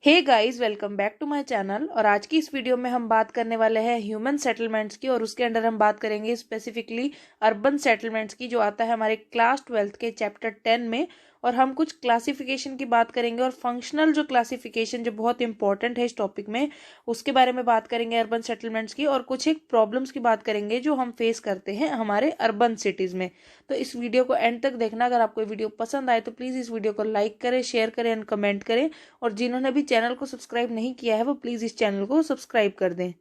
Hey guys, welcome back to my channel. और आज की इस वीडियो में हम बात करने वाले हैं ह्यूमन सेटलमेंट्स की, और उसके अंडर हम बात करेंगे स्पेसिफिकली अर्बन सेटलमेंट्स की, जो आता है हमारे क्लास 12 के चैप्टर 10 में। और हम कुछ क्लासिफिकेशन की बात करेंगे और फंक्शनल जो क्लासिफिकेशन जो बहुत इंपॉर्टेंट है इस टॉपिक में, उसके बारे में बात करेंगे अर्बन सेटलमेंट्स की। और कुछ एक प्रॉब्लम्स की बात करेंगे जो हम फेस करते हैं हमारे अर्बन सिटीज़ में। तो इस वीडियो को एंड तक देखना। अगर आपको वीडियो पसंद आए तो प्लीज़ इस वीडियो को लाइक करें, शेयर करें एंड कमेंट करें। और जिन्होंने भी चैनल को सब्सक्राइब नहीं किया है वो प्लीज़ इस चैनल को सब्सक्राइब कर दें।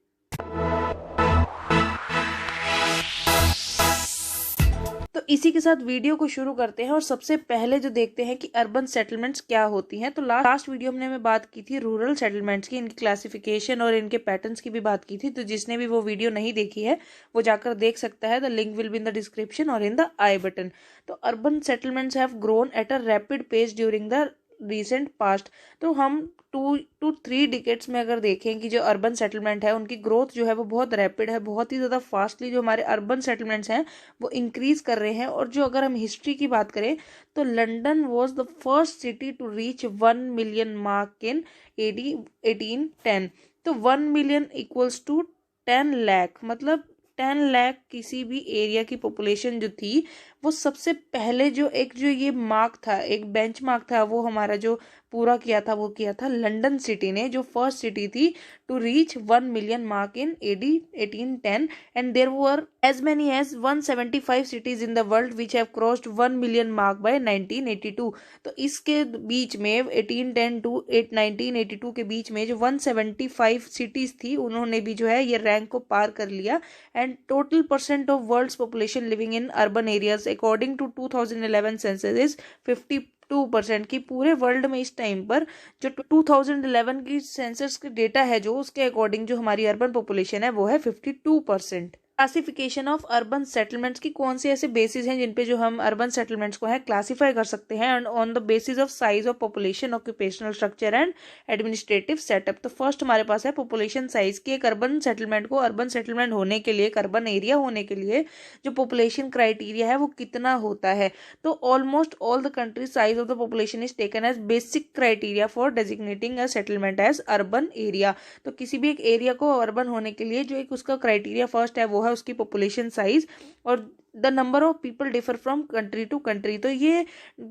तो इसी के साथ वीडियो को शुरू करते हैं और सबसे पहले जो देखते हैं कि अर्बन सेटलमेंट्स क्या होती हैं। तो लास्ट वीडियो में हमने बात की थी रूरल सेटलमेंट्स की, इनकी क्लासिफिकेशन और इनके पैटर्न्स की भी बात की थी। तो जिसने भी वो वीडियो नहीं देखी है वो जाकर देख सकता है। The link will be in the description और इन द आई बटन। तो urban settlements have grown at a rapid pace during the recent past. तो हम 2 to 3 डिकेट्स में अगर देखें कि जो अर्बन सेटलमेंट है उनकी ग्रोथ जो है वो बहुत रैपिड है, बहुत ही ज़्यादा फास्टली जो हमारे अर्बन सेटलमेंट्स हैं वो इंक्रीज कर रहे हैं। और जो अगर हम हिस्ट्री की बात करें तो London was the first city to reach 1 million mark in AD 1810। तो 1 मिलियन इक्वल्स टू 10 लाख, मतलब 10 लाख किसी भी एरिया की पॉपुलेशन जो थी वो सबसे पहले जो ये मार्क था, एक बेंच मार्क था, वो हमारा जो पूरा किया था वो किया था लंदन सिटी ने, जो फर्स्ट सिटी थी to reach 1 million mark in AD 1810। And there were as many as 175 cities in the world which have crossed 1 million mark by 1982। तो इसके बीच में 1810 टू 1982 के बीच में जो 175 सिटीज थी उन्होंने भी जो है ये रैंक को पार कर लिया। And total percent of world's population living in urban areas according to 2011 census is 52%। की पूरे वर्ल्ड में इस टाइम पर जो 2011 की सेंसस के डेटा है जो उसके अकॉर्डिंग जो हमारी अर्बन पॉपुलेशन है वो है 52%। क्लासिफिकेशन ऑफ अर्बन सेटलमेंट्स की कौन से ऐसे बेसिस हैं जिन पे जो हम अर्बन सेटलमेंट्स को है क्लासीफाई कर सकते हैं, and on the basis of size of population, occupational structure and administrative setup. तो फर्स्ट हमारे पास है पॉपुलेशन साइज की। एक अर्बन सेटलमेंट को अर्बन सेटलमेंट होने के लिए, एक अर्बन एरिया होने के लिए जो पॉपुलेशन क्राइटेरिया है वो कितना होता है। तो almost all the countries size of the population is taken as basic criteria for designating a settlement as urban area. तो किसी भी एक एरिया को अर्बन होने के लिए जो एक उसका क्राइटेरिया फर्स्ट है वो है उसकी पॉपुलेशन साइज। और the number of people differ from country to country. तो ये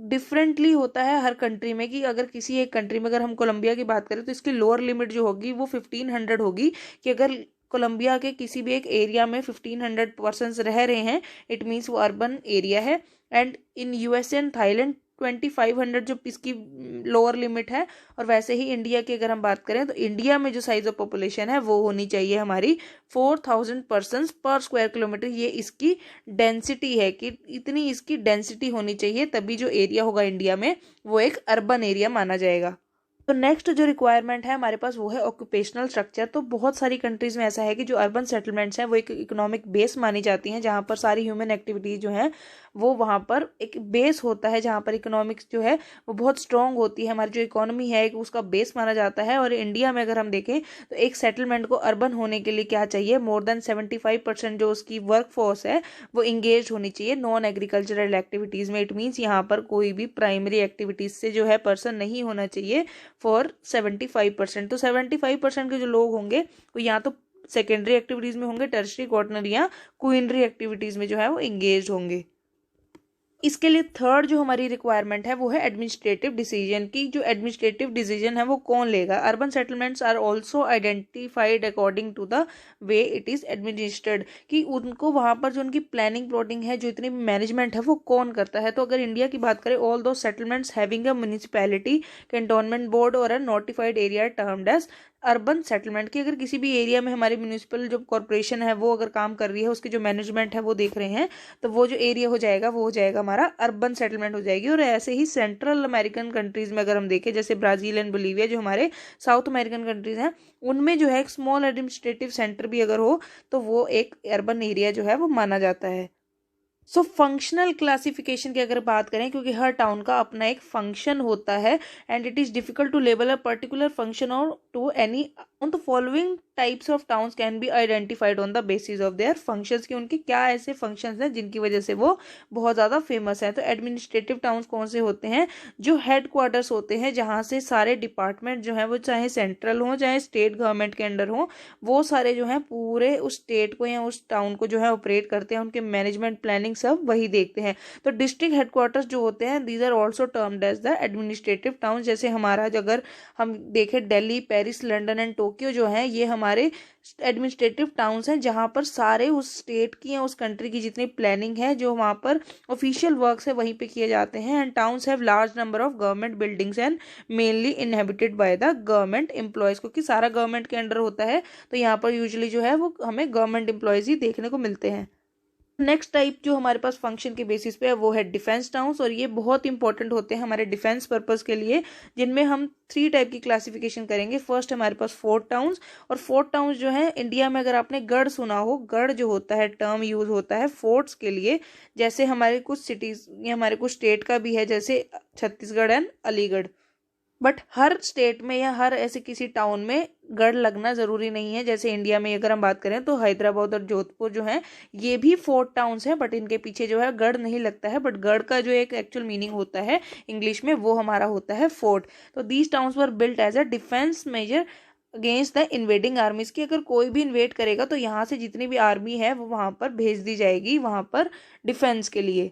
डिफरेंटली होता है हर कंट्री में, कि अगर किसी एक कंट्री में, अगर हम कोलंबिया की बात करें तो इसकी लोअर लिमिट जो होगी वो 1500 होगी, कि अगर कोलंबिया के किसी भी एक एरिया में 1500 पर्सन्स रह रहे हैं इट मीन्स वो अर्बन एरिया है। And in USA and Thailand 2500 जो इसकी लोअर लिमिट है। और वैसे ही इंडिया की अगर हम बात करें तो इंडिया में जो साइज ऑफ पॉपुलेशन है वो होनी चाहिए हमारी 4000 पर्सन्स पर स्क्वायर किलोमीटर। ये इसकी डेंसिटी है कि इतनी इसकी डेंसिटी होनी चाहिए, तभी जो एरिया होगा इंडिया में वो एक अर्बन एरिया माना जाएगा। तो नेक्स्ट जो रिक्वायरमेंट है हमारे पास वो है ऑक्यूपेशनल स्ट्रक्चर। तो बहुत सारी कंट्रीज में ऐसा है कि जो अर्बन सेटलमेंट्स हैं वो एक इकोनॉमिक बेस मानी जाती हैं, जहाँ पर सारी ह्यूमन एक्टिविटीज जो हैं वो वहाँ पर एक बेस होता है, जहाँ पर इकोनॉमिक्स जो है वो बहुत स्ट्रॉन्ग होती है। हमारी जो इकोनॉमी है उसका बेस माना जाता है। और इंडिया में अगर हम देखें तो एक सेटलमेंट को अर्बन होने के लिए क्या चाहिए, मोर देन 75% जो उसकी वर्क फोर्स है वो इंगेज होनी चाहिए नॉन एग्रीकल्चरल एक्टिविटीज़ में। इट मीन्स यहाँ पर कोई भी प्राइमरी एक्टिविटीज से जो है पर्सन नहीं होना चाहिए फॉर 75%। तो 75% के जो लोग होंगे वो या तो सेकेंडरी एक्टिविटीज में होंगे, टर्शरी, क्वार्टनरी या क्वीनरी एक्टिविटीज में जो है वो इंगेज होंगे। इसके लिए थर्ड जो हमारी रिक्वायरमेंट है वो है एडमिनिस्ट्रेटिव डिसीजन की। जो एडमिनिस्ट्रेटिव डिसीजन है वो कौन लेगा। Urban settlements are also identified according to the way it is administered, कि उनको वहाँ पर जो उनकी प्लानिंग प्लॉटिंग है, जो इतनी मैनेजमेंट है वो कौन करता है। तो अगर इंडिया की बात करें, all those settlements having a municipality, cantonment board और a notified area termed as urban settlement. की अगर किसी भी एरिया में हमारी म्यूनिसिपल जो कॉर्पोरेशन है वो अगर काम कर रही है, उसकी जो मैनेजमेंट है वो देख रहे हैं, तो वो जो एरिया हो जाएगा वो हो जाएगा हमारा अर्बन सेटलमेंट हो जाएगी। और ऐसे ही सेंट्रल अमेरिकन कंट्रीज में अगर हम देखें, जैसे ब्राजील एंड बोलीविया जो हमारे साउथ अमेरिकन कंट्रीज हैं, उनमें जो है एक स्मॉल एडमिनिस्ट्रेटिव सेंटर भी अगर हो तो वो एक अर्बन एरिया जो है वो माना जाता है। सो फंक्शनल क्लासिफिकेशन की अगर बात करें, क्योंकि हर टाउन का अपना एक फंक्शन होता है and it is difficult to label a particular function और to any on the following types of towns can be identified on the basis of their functions, कि उनके क्या ऐसे फंक्शंस हैं जिनकी वजह से वो बहुत ज़्यादा फेमस है। तो एडमिनिस्ट्रेटिव टाउन्स कौन से होते हैं, जो हेड क्वार्टर्स होते हैं जहाँ से सारे डिपार्टमेंट जो हैं वो चाहे सेंट्रल हो चाहे स्टेट गवर्नमेंट के अंडर हो, वो सारे जो हैं पूरे उस स्टेट को या उस टाउन को जो है ऑपरेट करते हैं, उनके मैनेजमेंट प्लानिंग सब वही देखते हैं। तो डिस्ट्रिक्ट हेडक्वार्टर्स जो होते हैं these are also termed as the administrative town. जैसे हमारा अगर हम देखें Delhi, Paris, London and Tokyo जो है ये हमारे एडमिनिस्ट्रेटिव टाउन्स हैं, जहाँ पर सारे उस स्टेट की या उस कंट्री की जितनी प्लानिंग है, जो वहाँ पर ऑफिशियल वर्क्स है वहीं पे किए जाते हैं। And towns have large number of government buildings and mainly inhabited by the government employees, क्योंकि सारा गवर्नमेंट के अंडर होता है तो यहाँ पर यूजुअली जो है वो हमें गवर्नमेंट एम्प्लॉयज ही देखने को मिलते हैं। नेक्स्ट टाइप जो हमारे पास फंक्शन के बेसिस पे है वो है डिफेंस टाउन्स, और ये बहुत इंपॉर्टेंट होते हैं हमारे डिफेंस पर्पस के लिए, जिनमें हम 3 टाइप की क्लासिफिकेशन करेंगे। फर्स्ट हमारे पास फोर्ट टाउन्स, और फोर्ट टाउन्स जो है इंडिया में अगर आपने गढ़ सुना हो, गढ़ जो होता है टर्म यूज होता है फोर्ट्स के लिए। जैसे हमारे कुछ सिटीज या हमारे कुछ स्टेट का भी है, जैसे Chhattisgarh and Aligarh, but her state में या हर ऐसे किसी टाउन में गढ़ लगना जरूरी नहीं है। जैसे इंडिया में अगर हम बात करें तो हैदराबाद और जोधपुर जो है ये भी फोर्ट टाउन्स है, बट इनके पीछे जो है गढ़ नहीं लगता है, बट गढ़ का जो एक एक्चुअल मीनिंग होता है इंग्लिश में वो हमारा होता है फोर्ट। तो these towns were built as a defence measure against the invading armies, की अगर कोई भी इन्वेड करेगा तो यहाँ से जितनी भी आर्मी है वो वहां पर भेज दी जाएगी वहां पर डिफेंस के लिए।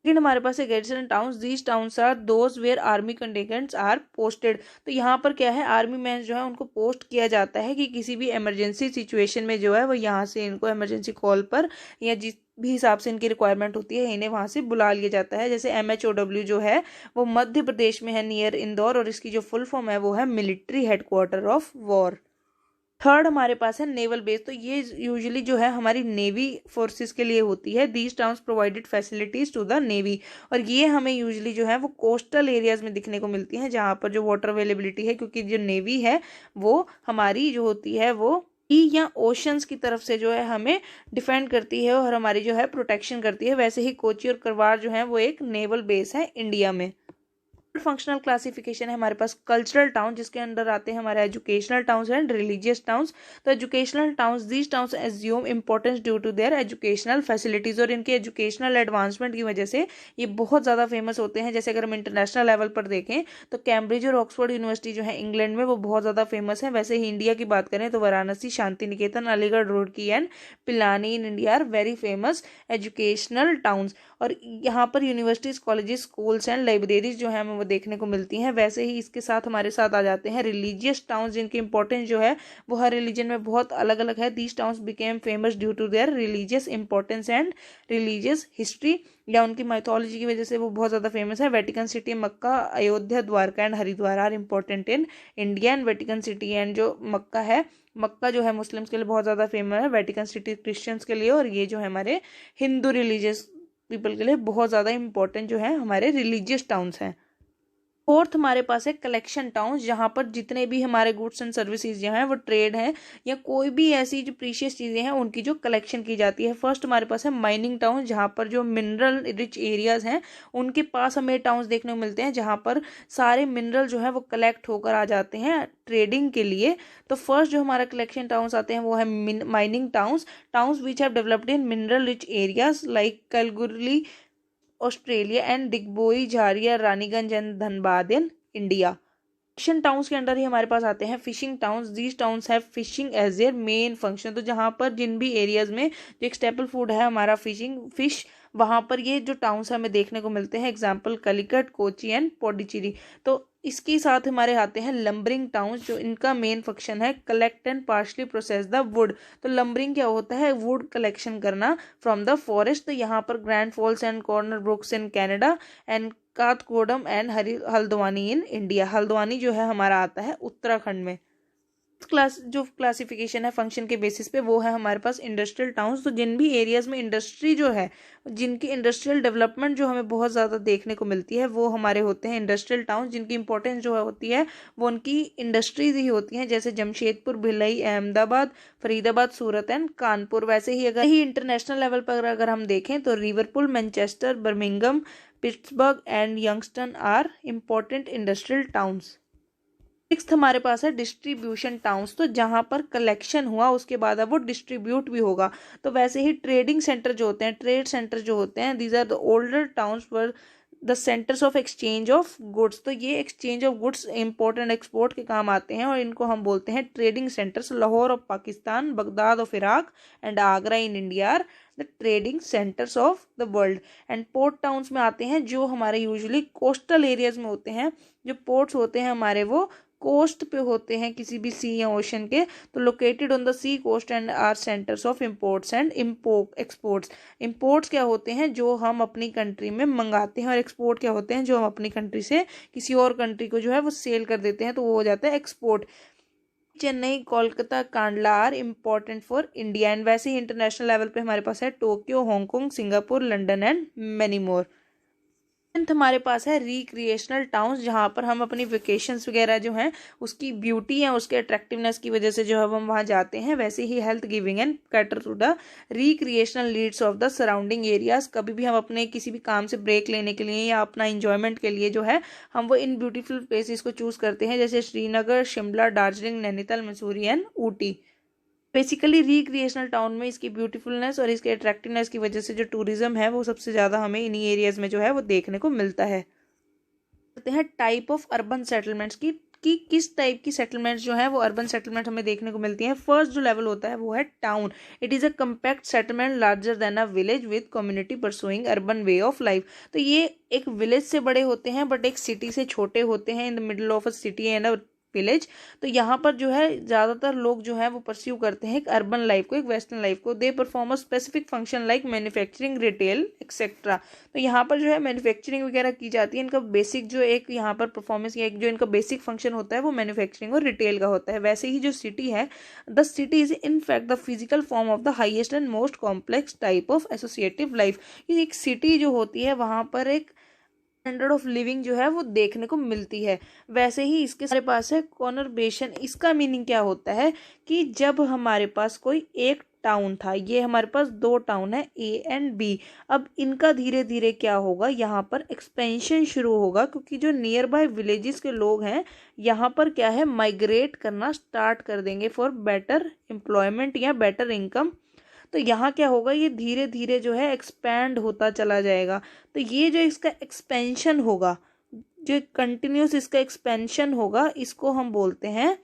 लेकिन हमारे पास है garrison towns, these towns are those where army contingents are posted. तो यहाँ पर क्या है, आर्मी मैन जो है उनको पोस्ट किया जाता है कि किसी भी इमरजेंसी सिचुएशन में जो है वो यहाँ से इनको इमरजेंसी कॉल पर या जिस भी हिसाब से इनकी रिक्वायरमेंट होती है इन्हें वहां से बुला लिया जाता है। जैसे MHOW जो है वो मध्य प्रदेश में है नियर इंदौर, और इसकी जो फुल फॉर्म है वो है military headquarter of war. Third हमारे पास है नेवल बेस, तो ये यूजुअली जो है हमारी नेवी फोर्सेस के लिए होती है। These towns provided facilities to the navy, और ये हमें यूजुअली जो है वो कोस्टल एरियाज में दिखने को मिलती हैं, जहाँ पर जो वाटर अवेलेबिलिटी है, क्योंकि जो नेवी है वो हमारी जो होती है वो सी या ओशंस की तरफ से जो है हमें डिफेंड करती है और हमारी जो है प्रोटेक्शन करती है। वैसे ही कोची और करवार जो है वो एक नेवल बेस है इंडिया में। फंक्शनल क्लासिफिकेशन है हमारे पास कल्चरल टाउन, जिसके अंडर आते हैं हमारे educational towns and religious towns. तो educational towns, these towns assume importance due to their educational facilities, और इनके एजुकेशनल एडवांसमेंट की वजह से ये बहुत ज़्यादा फेमस होते हैं। जैसे अगर हम इंटरनेशनल लेवल पर देखें तो कैम्ब्रिज और ऑक्सफोर्ड यूनिवर्सिटी जो है इंग्लैंड में वो बहुत ज़्यादा फेमस है। वैसे ही इंडिया की बात करें तो Varanasi, Shantiniketan, Aligarh, Roorkee and Pilani in India are very famous educational towns. और यहाँ पर universities, colleges, schools and libraries जो है हमें वो देखने को मिलती हैं। वैसे ही इसके साथ हमारे साथ आ जाते हैं रिलीजियस टाउन्स, जिनकी इंपॉर्टेंस जो है वो हर रिलीजन में बहुत अलग अलग है। These towns became famous due to their religious importance and religious history, या उनकी माइथोलॉजी की वजह से वो बहुत ज़्यादा फेमस है। Vatican city, Mecca, Ayodhya, Dwarka and Haridwar are important in India. And Vatican city and जो मक्का है, मक्का जो है मुस्लिम्स के लिए बहुत ज़्यादा फेमस है, वेटिकन सिटी क्रिश्चियंस के लिए, और ये जो है हमारे हिंदू रिलीजियस पीपल के लिए बहुत ज़्यादा इंपॉर्टेंट जो है हमारे रिलीजियस टाउन्स हैं। फोर्थ हमारे पास है कलेक्शन टाउन्स, जहाँ पर जितने भी हमारे गुड्स एंड सर्विसेज जो हैं वो ट्रेड हैं या कोई भी ऐसी जो प्रीशियस चीज़ें हैं उनकी जो कलेक्शन की जाती है। फर्स्ट हमारे पास है माइनिंग टाउन, जहाँ पर जो मिनरल रिच एरियाज हैं उनके पास हमें टाउन्स देखने को मिलते हैं, जहाँ पर सारे मिनरल जो है वो कलेक्ट होकर आ जाते हैं ट्रेडिंग के लिए। तो फर्स्ट जो हमारा कलेक्शन टाउन्स आते हैं वो है mining towns, towns which have developed in mineral rich areas like Calgary Australia and Digboi, Jharia, Raniganj and Dhanbad in India. Fishing towns के अंडर ही हमारे पास आते हैं fishing towns, these towns have fishing as their main function. तो जहाँ पर जिन भी एरियाज में जो एक स्टेपल फूड है हमारा फिशिंग, फिश, वहाँ पर ये जो टाउन्स हमें देखने को मिलते हैं। Example Calicut, Kochi and Pondicherry. तो इसके साथ हमारे आते हैं लंबरिंग टाउन्स, जो इनका मेन फंक्शन है collect and partially process the wood. तो लंबरिंग क्या होता है, वुड कलेक्शन करना फ्रॉम द फॉरेस्ट। तो यहाँ पर Grand Falls and Corner Brooks in Canada and Kathgodam and Haldwani in India. Haldwani जो है हमारा आता है उत्तराखंड में। क्लास जो क्लासिफिकेशन है फंक्शन के बेसिस पे वो है हमारे पास इंडस्ट्रियल टाउन्स। तो जिन भी एरियाज में इंडस्ट्री जो है, जिनकी इंडस्ट्रियल डेवलपमेंट जो हमें बहुत ज़्यादा देखने को मिलती है वो हमारे होते हैं इंडस्ट्रियल टाउन, जिनकी इंपॉर्टेंस जो होती है वो उनकी इंडस्ट्रीज ही होती हैं। जैसे जमशेदपुर, भिलाई, अहमदाबाद, फरीदाबाद, सूरत एंड कानपुर। वैसे ही अगर ही इंटरनेशनल लेवल पर अगर हम देखें तो Liverpool, Manchester, Birmingham, Pittsburgh and Youngstown are important industrial towns. Sixth हमारे पास है डिस्ट्रीब्यूशन टाउन्स, तो जहाँ पर कलेक्शन हुआ उसके बाद अब वो डिस्ट्रीब्यूट भी होगा। तो वैसे ही ट्रेडिंग सेंटर जो होते हैं, ट्रेड सेंटर जो होते हैं, these are the older towns were the centres of exchange of goods. तो ये exchange of goods import and export के काम आते हैं और इनको हम बोलते हैं trading centres. Lahore of Pakistan, Baghdad of Iraq and Agra in India are the trading centres of the world. And port towns में आते हैं जो हमारे यूजुअली कोस्टल एरियाज में होते हैं। जो पोर्ट्स होते हैं हमारे वो कोस्ट पे होते हैं किसी भी सी या ओशन के, तो located on the sea coast and are centres of imports and exports. Imports क्या होते हैं जो हम अपनी कंट्री में मंगाते हैं, और एक्सपोर्ट क्या होते हैं जो हम अपनी कंट्री से किसी और कंट्री को जो है वो सेल कर देते हैं, तो वो हो जाता है export. Chennai, Kolkata, Kandla are important for India. And वैसे ही इंटरनेशनल लेवल पे हमारे पास है Tokyo, Hong Kong, Singapore, London and many more. हमारे पास है रिक्रिएशनल टाउन्स, जहाँ पर हम अपनी वेकेशंस वगैरह जो हैं उसकी ब्यूटी है, उसके अट्रैक्टिवनेस की वजह से जो है हम वहाँ जाते हैं। वैसे ही health giving and cater to the recreational needs of the surrounding areas. कभी भी हम अपने किसी भी काम से ब्रेक लेने के लिए या अपना इंजॉयमेंट के लिए जो है हम वो इन ब्यूटीफुल प्लेसेस को चूज करते हैं, जैसे Srinagar, Shimla, Darjeeling, Nainital, Mussoorie and Ooty. Basically recreational town में इसकी ब्यूटीफुलनेस और इसके अट्रैक्टिवनेस की वजह से जो टूरिज्म है वो सबसे ज़्यादा हमें इन्हीं एरियाज में जो है वो देखने को मिलता है। कहते हैं टाइप ऑफ अर्बन सेटलमेंट्स की कि किस टाइप की सेटलमेंट्स जो है वो अर्बन सेटलमेंट हमें देखने को मिलती हैं। फर्स्ट जो लेवल होता है वो है town. It is a compact settlement larger than a village with community pursuing urban way of life. तो ये एक विलेज से बड़े होते हैं बट एक सिटी से छोटे होते हैं, in the middle of a city and a village. तो यहाँ पर जो है ज़्यादातर लोग जो है वो परस्यू करते हैं एक अर्बन लाइफ को, एक वेस्टर्न लाइफ को। They perform a specific function like manufacturing, retail etcetera. तो यहाँ पर जो है मैन्युफैक्चरिंग वगैरह की जाती है। इनका बेसिक जो एक यहाँ पर परफॉर्मेंस या एक जो इनका बेसिक फंक्शन होता है वो मैन्युफैक्चरिंग और रिटेल का होता है। वैसे ही जो सिटी है, the city is in fact the physical form of the highest and most complex type of associative life. एक सिटी जो होती है वहाँ पर एक स्टैंडर्ड ऑफ लिविंग जो है वो देखने को मिलती है। वैसे ही इसके हमारे पास है कॉन्वर्बेशन। इसका मीनिंग क्या होता है कि जब हमारे पास कोई एक टाउन था, ये हमारे पास दो टाउन है ए एंड बी, अब इनका धीरे धीरे क्या होगा, यहाँ पर एक्सपेंशन शुरू होगा क्योंकि जो नियर बाय विलेजेस के लोग हैं यहाँ पर क्या है माइग्रेट करना स्टार्ट कर देंगे फॉर बेटर एम्प्लॉयमेंट या बेटर इनकम। तो यहाँ क्या होगा, ये धीरे धीरे जो है एक्सपैंड होता चला जाएगा। तो ये जो इसका एक्सपेंशन होगा, जो कंटिन्यूस इसका एक्सपेंशन होगा, इसको हम बोलते हैं।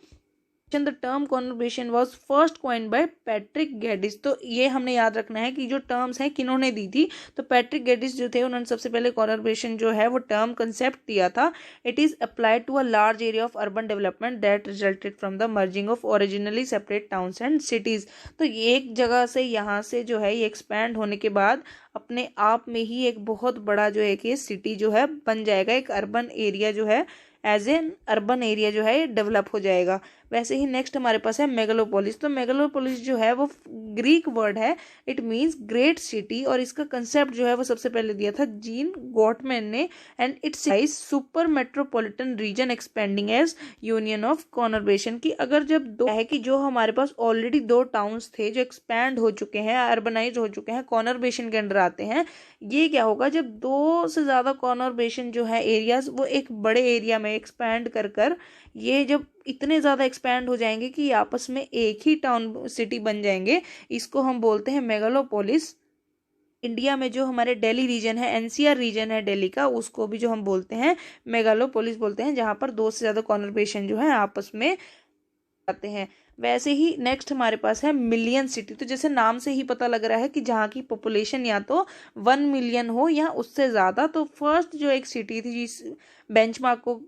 The term conurbation was first coined by Patrick Geddes. तो ये हमने याद रखना है कि जो टर्म्स हैं किन्होंने दी थी, तो पैट्रिक गेडिस जो थे उन्होंने सबसे पहले कॉन्वर्बेशन जो है वो टर्म कंसेप्ट दिया था। It is applied to a large area of urban development that resulted from the merging of originally separate towns and cities. तो ये एक जगह से यहाँ से जो है ये एक्सपैंड होने के बाद अपने आप में ही एक बहुत बड़ा जो है कि सिटी जो है बन जाएगा, एक अर्बन एरिया जो है एज एन अर्बन एरिया जो है डेवलप हो जाएगा। वैसे ही नेक्स्ट हमारे पास है मेगालोपोलिस। तो मेगालोपोलिस जो है वो ग्रीक वर्ड है, इट मींस ग्रेट सिटी, और इसका कंसेप्ट जो है वो सबसे पहले दिया था जीन गॉटमैन ने। And its size super metropolitan region expanding as union of conurbation. की अगर जब दो है कि जो हमारे पास ऑलरेडी दो टाउन्स थे जो एक्सपैंड हो चुके हैं, अर्बनाइज हो चुके हैं, कॉन्वर्बेशन के अंडर आते हैं, ये क्या होगा जब दो से ज़्यादा कॉन्वर्बेशन जो है एरियाज वो एक बड़े एरिया में एक्सपैंड कर ये जब इतने ज़्यादा एक्सपैंड हो जाएंगे कि आपस में एक ही टाउन सिटी बन जाएंगे, इसको हम बोलते हैं मेगालोपोलिस। इंडिया में जो हमारे दिल्ली रीजन है, एनसीआर रीजन है दिल्ली का, उसको भी जो हम बोलते हैं मेगालोपोलिस बोलते हैं, जहाँ पर दो से ज़्यादा कॉन्वर्बेशन जो है आपस में आते हैं। वैसे ही नेक्स्ट हमारे पास है मिलियन सिटी। तो जैसे नाम से ही पता लग रहा है कि जहाँ की पॉपुलेशन या तो 1 मिलियन हो या उससे ज़्यादा। तो फर्स्ट जो एक सिटी थी जिस बेंचमार्क को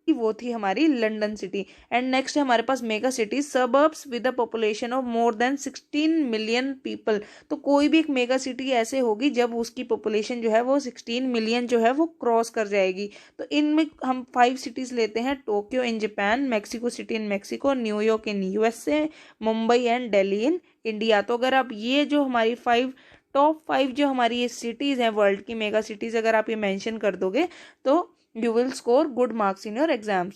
वो थी हमारी लंदन सिटी। एंड नेक्स्ट है हमारे पास mega city, suburbs with a population of more than 16 million people. तो कोई भी एक मेगा सिटी ऐसे होगी जब उसकी पॉपुलेशन जो है वो 16 मिलियन जो है वो क्रॉस कर जाएगी। तो इनमें हम 5 सिटीज लेते हैं, Tokyo in Japan, Mexico city in Mexico, New York in USA, Mumbai and Delhi in India. तो अगर आप ये जो हमारी टॉप 5 जो हमारी ये सिटीज़ हैं वर्ल्ड की मेगा सिटीज़, अगर आप ये मेंशन कर दोगे तो you will score good marks in your exams.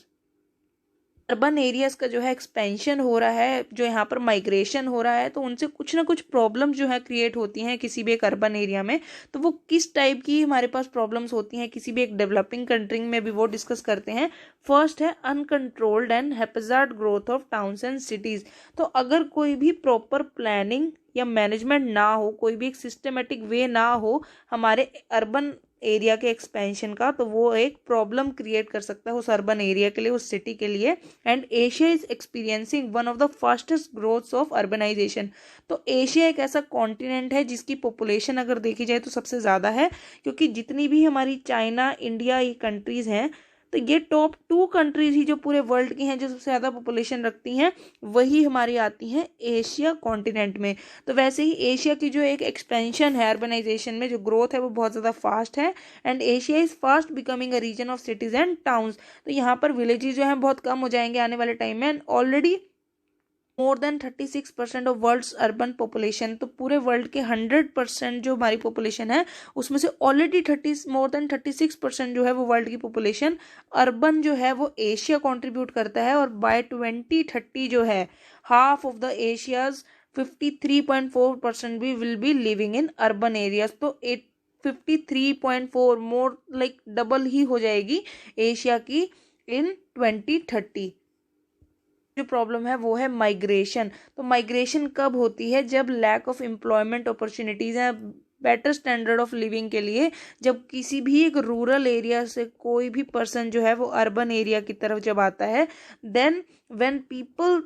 Urban areas का जो है एक्सपेंशन हो रहा है, जो यहाँ पर माइग्रेशन हो रहा है, तो उनसे कुछ ना कुछ प्रॉब्लम जो है क्रिएट होती हैं किसी भी एक अर्बन एरिया में। तो वो किस टाइप की हमारे पास प्रॉब्लम्स होती हैं किसी भी एक डेवलपिंग कंट्री में भी वो डिस्कस करते हैं। फर्स्ट है uncontrolled and haphazard growth of towns and cities. तो अगर कोई भी प्रॉपर प्लानिंग या मैनेजमेंट ना हो, कोई भी एक सिस्टमेटिक वे ना हो हमारे अर्बन एरिया के एक्सपेंशन का, तो वो एक प्रॉब्लम क्रिएट कर सकता है उस अर्बन एरिया के लिए, उस सिटी के लिए। And Asia is experiencing one of the fastest growths of urbanisation. तो एशिया एक ऐसा कॉन्टिनेंट है जिसकी पॉपुलेशन अगर देखी जाए तो सबसे ज़्यादा है, क्योंकि जितनी भी हमारी चाइना, इंडिया, ये कंट्रीज़ हैं, तो ये टॉप 2 कंट्रीज ही जो पूरे वर्ल्ड की हैं जो सबसे ज़्यादा पॉपुलेशन रखती हैं, वही हमारी आती हैं एशिया कॉन्टिनेंट में। तो वैसे ही एशिया की जो एक एक्सपेंशन है अर्बनाइजेशन में, जो ग्रोथ है, वो बहुत ज़्यादा फास्ट है। And Asia is fast becoming a region of cities and towns. तो यहाँ पर विलेजेस जो हैं बहुत कम हो जाएंगे आने वाले टाइम में। And already more than 36% of world's urban population, तो पूरे वर्ल्ड के 100% जो हमारी पॉपुलेशन है उसमें से ऑलरेडी मोर देन 36% जो है वो वर्ल्ड की पॉपुलेशन अर्बन जो है वो एशिया कंट्रीब्यूट करता है। और बाय 2030 जो है हाफ ऑफ द एशियाज 53.4% भी will be living in urban areas. तो 53.4 मोर लाइक डबल ही हो जाएगी एशिया की इन 2030। जो प्रॉब्लम है वो है माइग्रेशन। तो माइग्रेशन कब होती है? जब लैक ऑफ एम्प्लॉयमेंट अपॉर्चुनिटीज हैं बेटर स्टैंडर्ड ऑफ लिविंग के लिए, जब किसी भी एक रूरल एरिया से कोई भी पर्सन जो है वो अर्बन एरिया की तरफ जब आता है, then when people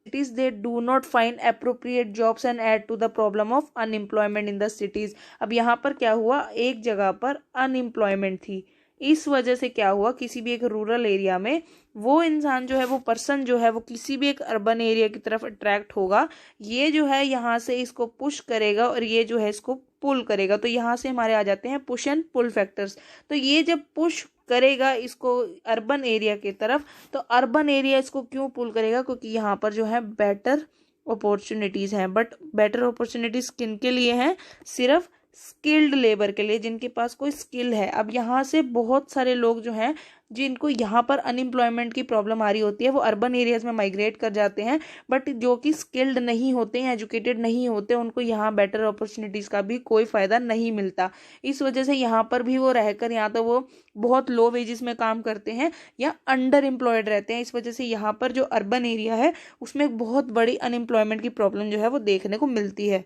cities they do not find appropriate jobs and add to the problem of unemployment in the cities। अब यहाँ पर क्या हुआ, एक जगह पर अनएम्प्लॉयमेंट थी, इस वजह से क्या हुआ, किसी भी एक रूरल एरिया में वो इंसान जो है, वो पर्सन जो है, वो किसी भी एक अर्बन एरिया की तरफ अट्रैक्ट होगा। ये जो है यहाँ से इसको पुश करेगा और ये जो है इसको पुल करेगा। तो यहाँ से हमारे आ जाते हैं पुश एंड पुल फैक्टर्स। तो ये जब पुश करेगा इसको अर्बन एरिया की तरफ, तो अर्बन एरिया इसको क्यों पुल करेगा? क्योंकि यहाँ पर जो है बेटर अपॉर्चुनिटीज़ हैं। बट बेटर अपॉर्चुनिटीज़ किन के लिए हैं? सिर्फ स्किल्ड लेबर के लिए, जिनके पास कोई स्किल है। अब यहाँ से बहुत सारे लोग जो हैं जिनको यहाँ पर अनएम्प्लॉयमेंट की प्रॉब्लम आ रही होती है, वो अर्बन एरियाज में माइग्रेट कर जाते हैं। बट जो कि स्किल्ड नहीं होते हैं, एजुकेटेड नहीं होते, उनको यहाँ बेटर अपॉर्चुनिटीज़ का भी कोई फ़ायदा नहीं मिलता। इस वजह से यहाँ पर भी वो रहकर यहाँ तो वो बहुत लो वेजेस में काम करते हैं या अंडर एम्प्लॉयड रहते हैं। इस वजह से यहाँ पर जो अर्बन एरिया है उसमें एक बहुत बड़ी अनएम्प्लॉयमेंट की प्रॉब्लम जो है वो देखने को मिलती है।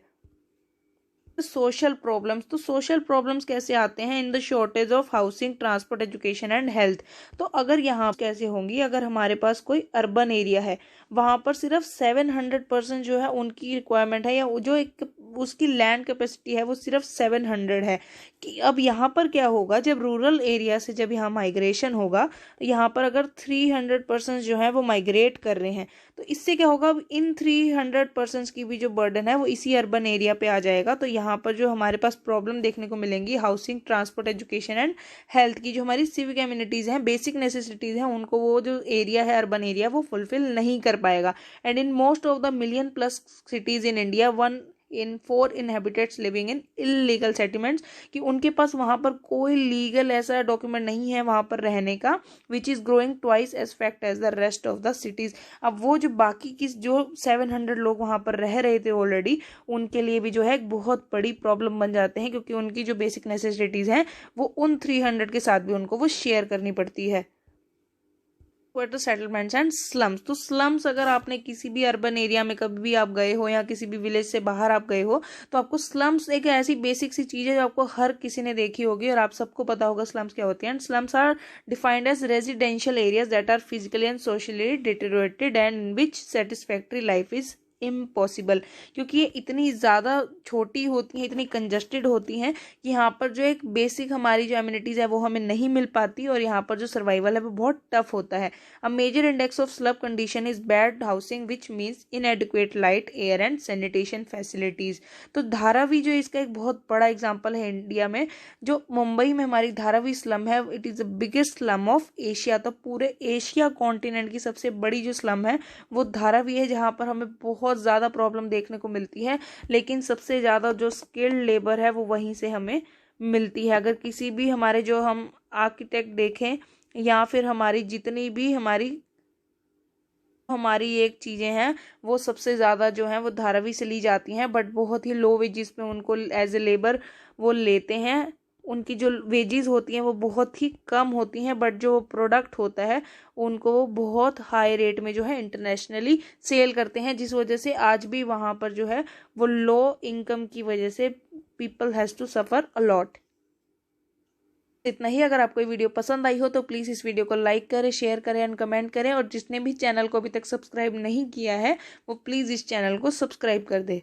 सोशल प्रॉब्लम्स, तो सोशल प्रॉब्लम्स कैसे आते हैं? In the shortage of housing, transport, education and health. तो अगर यहाँ कैसे होंगी, अगर हमारे पास कोई अर्बन एरिया है, वहाँ पर सिर्फ 700% जो है उनकी रिक्वायरमेंट है, या जो एक उसकी लैंड कैपेसिटी है वो सिर्फ 700 है। कि अब यहाँ पर क्या होगा, जब रूरल एरिया से जब यहाँ माइग्रेशन होगा, यहाँ पर अगर 300% जो है वो माइग्रेट कर रहे हैं, तो इससे क्या होगा, अब इन 300% की भी जो बर्डन है वो इसी अर्बन एरिया पे आ जाएगा। तो यहाँ पर जो हमारे पास प्रॉब्लम देखने को मिलेंगी housing, transport, education and health की, जो हमारी सिविक एमिनिटीज़ हैं, बेसिक नेसेसिटीज़ हैं, उनको वो जो एरिया है अर्बन एरिया वो फुलफिल नहीं कर पाएगा। And in most of the million plus cities in India 1 in 4 inhabitants living in illegal settlements, कि उनके पास वहाँ पर कोई लीगल ऐसा डॉक्यूमेंट नहीं है वहाँ पर रहने का, which is growing twice as fast as the rest of the cities. अब वो जो बाकी की जो 700 लोग वहाँ पर रह रहे थे ऑलरेडी, उनके लिए भी जो है एक बहुत बड़ी प्रॉब्लम बन जाते हैं, क्योंकि उनकी जो बेसिक नेसेसिटीज़ हैं वो उन 300 के साथ भी उनको वो शेयर करनी पड़ती है। सेटलमेंट्स एंड स्लम्स, तो स्लम्स अगर आपने किसी भी अर्बन एरिया में कभी भी आप गए हो या किसी भी विलेज से बाहर आप गए हो, तो आपको स्लम्स एक ऐसी बेसिक सी चीज़ है जो आपको हर किसी ने देखी होगी और आप सबको पता होगा स्लम्स क्या होती हैं। And slums are defined as residential areas that are physically and socially deteriorated and in which satisfactory life is impossible. क्योंकि ये इतनी ज़्यादा छोटी होती हैं, इतनी कंजस्टेड होती हैं कि यहाँ पर जो एक बेसिक हमारी जो एमिनिटीज़ है वो हमें नहीं मिल पाती, और यहाँ पर जो सर्वाइवल है वो बहुत टफ होता है। A major index of slum condition is bad housing which means इनएडिक्वेट light, air and sanitation facilities. तो धारावी जो इसका एक बहुत बड़ा एग्जाम्पल है इंडिया में, जो मुंबई में हमारी धारावी स्लम है, it is the biggest slum of Asia. तो पूरे एशिया कॉन्टिनेंट की सबसे बड़ी जो स्लम है वो धारावी है, जहाँ पर हमें बहुत ज़्यादा प्रॉब्लम देखने को मिलती है। लेकिन सबसे ज़्यादा जो स्किल्ड लेबर है वो वहीं से हमें मिलती है। अगर किसी भी हमारे जो हम आर्किटेक्ट देखें या फिर हमारी जितनी भी हमारी हमारी एक चीज़ें हैं वो सबसे ज़्यादा जो है वो धारावी से ली जाती हैं, बट बहुत ही लो वेजिस पे उनको एज ए लेबर वो लेते हैं। उनकी जो वेजेस होती हैं वो बहुत ही कम होती हैं, बट जो प्रोडक्ट होता है उनको वो बहुत हाई रेट में जो है इंटरनेशनली सेल करते हैं, जिस वजह से आज भी वहाँ पर जो है वो लो इनकम की वजह से people has to suffer a lot. इतना ही। अगर आपको ये वीडियो पसंद आई हो तो प्लीज़ इस वीडियो को लाइक करें, शेयर करें एंड कमेंट करें, और जिसने भी चैनल को अभी तक सब्सक्राइब नहीं किया है वो प्लीज़ इस चैनल को सब्सक्राइब कर दे।